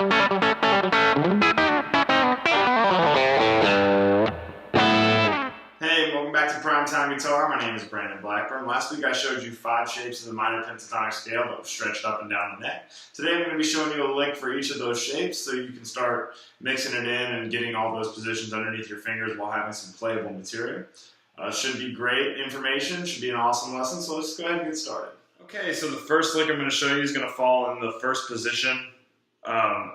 Hey, welcome back to Primetime Guitar. My name is Brandon Blackburn. Last week I showed you 5 shapes of the minor pentatonic scale that were stretched up and down the neck. Today I'm going to be showing you a lick for each of those shapes so you can start mixing it in and getting all those positions underneath your fingers while having some playable material. Should be great information, should be an awesome lesson, so let's go ahead and get started. Okay, so the first lick I'm going to show you is going to fall in the first position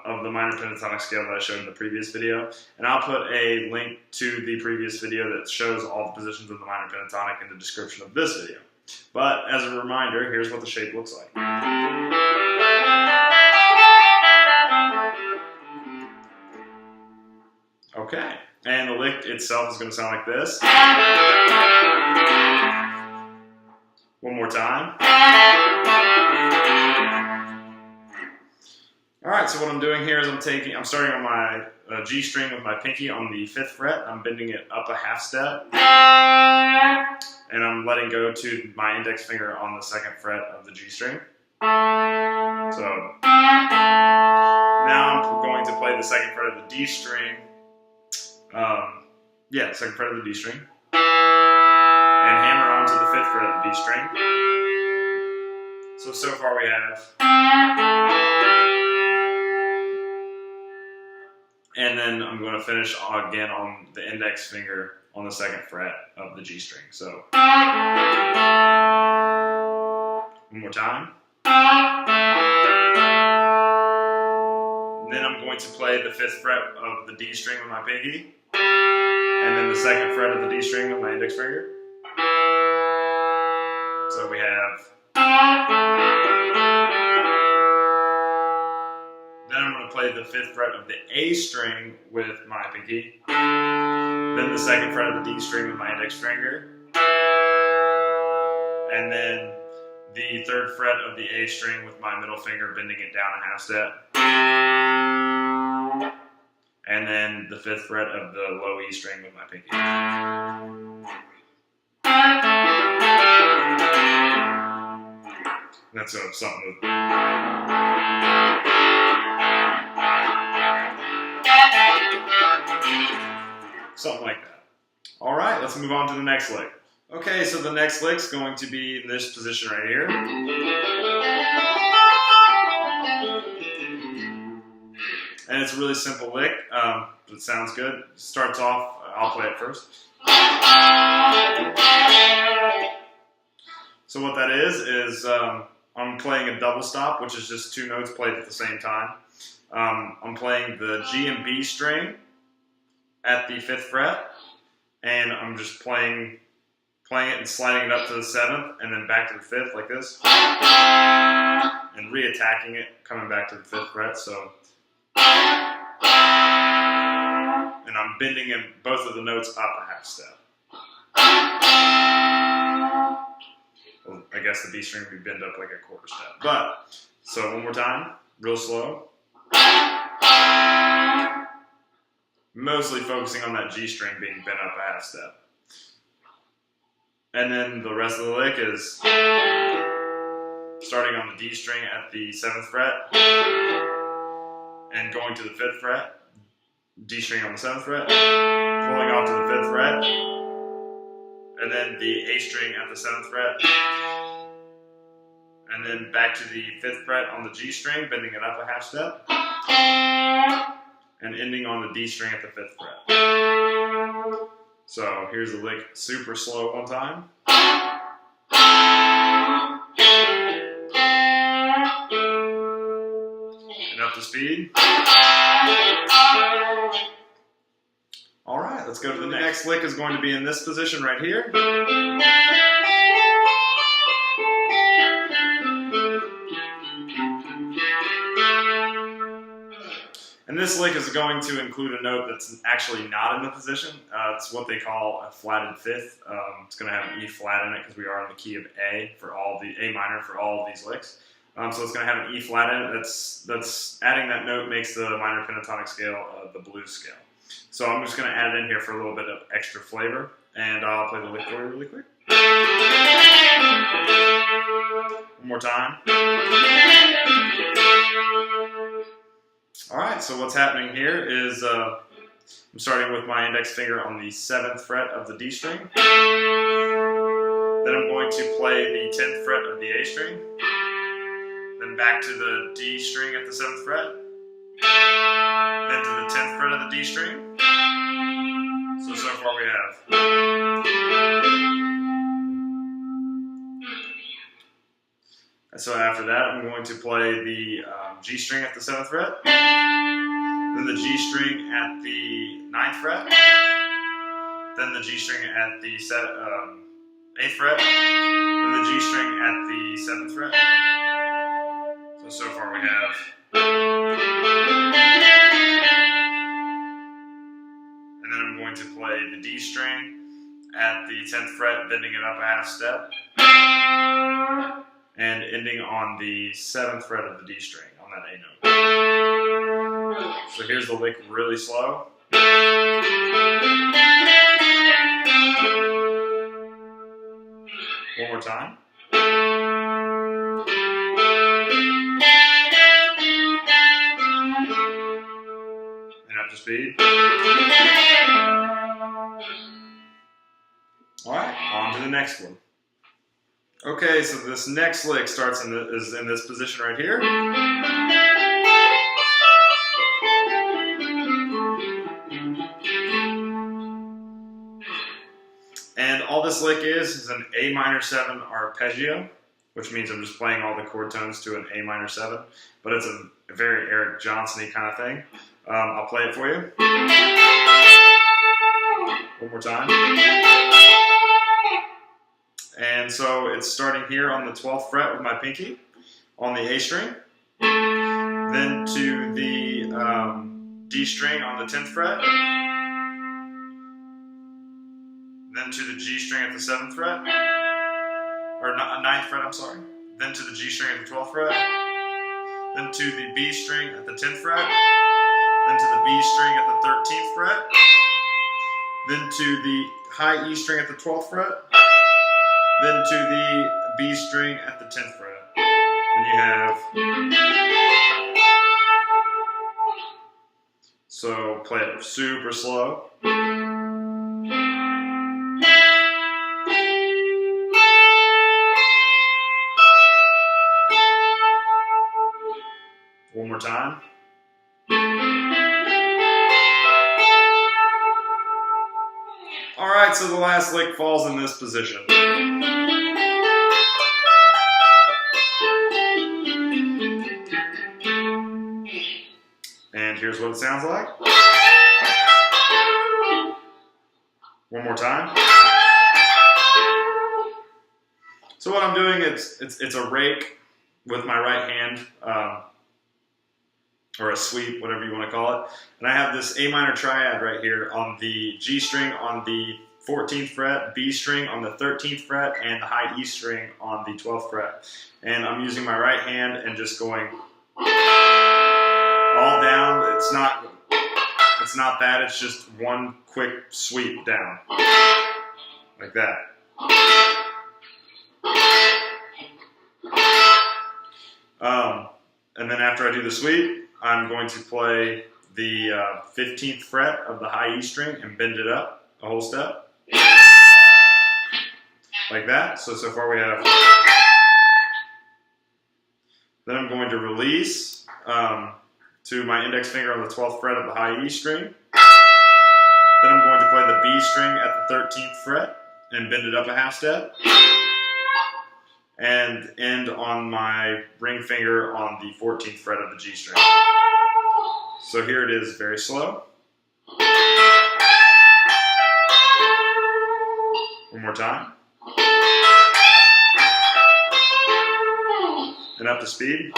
of the minor pentatonic scale that I showed in the previous video, and I'll put a link to the previous video that shows all the positions of the minor pentatonic in the description of this video. But as a reminder, here's what the shape looks like. Okay, and the lick itself is going to sound like this. One more time. Alright, so what I'm doing here is I'm starting on my G string with my pinky on the 5th fret. I'm bending it up a half step. And I'm letting go to my index finger on the 2nd fret of the G string. So now I'm going to play the 2nd fret of the D string. 2nd fret of the D string. And hammer onto the 5th fret of the D string. So far we have. And then I'm going to finish again on the index finger on the 2nd fret of the G string. So one more time. And then I'm going to play the 5th fret of the D string with my pinky. And then the 2nd fret of the D string with my index finger. So we have. Then I'm going to play the 5th fret of the A string with my pinky. Then the 2nd fret of the D string with my index finger. And then the 3rd fret of the A string with my middle finger, bending it down a half step. And then the 5th fret of the low E string with my pinky. That's something with. Something like that. Alright, let's move on to the next lick. Okay, so the next lick's going to be in this position right here. And it's a really simple lick, but it sounds good. It starts off, I'll play it first. So what that is I'm playing a double stop, which is just 2 notes played at the same time. I'm playing the G and B string at the 5th fret, and I'm just playing it and sliding it up to the 7th, and then back to the 5th like this, and re-attacking it, coming back to the 5th fret. So, and I'm bending in both of the notes up a half step. Well, I guess the B string would bend up like a quarter step. But so one more time, real slow. Mostly focusing on that G string being bent up a half step. And then the rest of the lick is starting on the D string at the 7th fret and going to the 5th fret, D string on the 7th fret, pulling off to the 5th fret, and then the A string at the 7th fret, and then back to the 5th fret on the G string, bending it up a half step, and ending on the D string at the 5th fret. So here's the lick super slow one time. And up to speed. Alright, let's go to the next lick. Is going to be in this position right here. And this lick is going to include a note that's actually not in the position. It's what they call a flatted 5th. It's going to have an E flat in it because we are in the key of A for all the A minor for all of these licks. So it's going to have an E flat in it. That's adding that note makes the minor pentatonic scale the blues scale. So I'm just going to add it in here for a little bit of extra flavor, and I'll play the lick for you really quick. One more time. All right. Alright, so what's happening here is I'm starting with my index finger on the 7th fret of the D string. Then I'm going to play the 10th fret of the A string. Then back to the D string at the 7th fret. Then to the 10th fret of the D string. So far we have. So after that, I'm going to play the G string at the 7th fret, then the G string at the 9th fret, then the G string at the 8th fret, then the G string at the 7th fret. So far we have. And then I'm going to play the D string at the 10th fret, bending it up a half step, and ending on the 7th fret of the D string on that A note. So here's the lick really slow. One more time. And up to speed. Alright, on to the next one. Okay, so this next lick starts is in this position right here. And all this lick is an A minor 7 arpeggio, which means I'm just playing all the chord tones to an A minor 7, but it's a very Eric Johnson-y kind of thing. I'll play it for you. One more time. And so it's starting here on the 12th fret with my pinky on the A string, then to the D string on the 10th fret, then to the G string at the 7th fret, or 9th fret, I'm sorry, then to the G string at the 12th fret, then to the B string at the 10th fret, then to the B string at the 13th fret, then to the high E string at the 12th fret, then to the B string at the 10th fret. And you have. So play it super slow. One more time. Alright, so the last lick falls in this position. And here's what it sounds like. One more time. So what I'm doing, it's a rake with my right hand, or a sweep, whatever you want to call it. And I have this A minor triad right here on the G string on the 14th fret, B string on the 13th fret, and the high E string on the 12th fret. And I'm using my right hand and just going all down. It's not that, it's just one quick sweep down. Like that. And then after I do the sweep, I'm going to play the 15th fret of the high E string and bend it up a whole step. Like that. So far we have. Then I'm going to release to my index finger on the 12th fret of the high E string. Then I'm going to play the B string at the 13th fret and bend it up a half step. And end on my ring finger on the 14th fret of the G string. So here it is, very slow. One more time. And up to speed.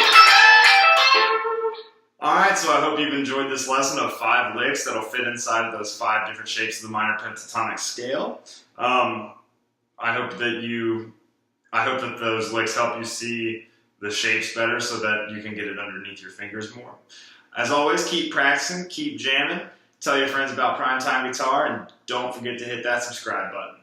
Alright, so I hope you've enjoyed this lesson of 5 licks that'll fit inside of those 5 different shapes of the minor pentatonic scale. I hope that those licks help you see the shapes better so that you can get it underneath your fingers more. As always, keep practicing, keep jamming, tell your friends about Primetime Guitar, and don't forget to hit that subscribe button.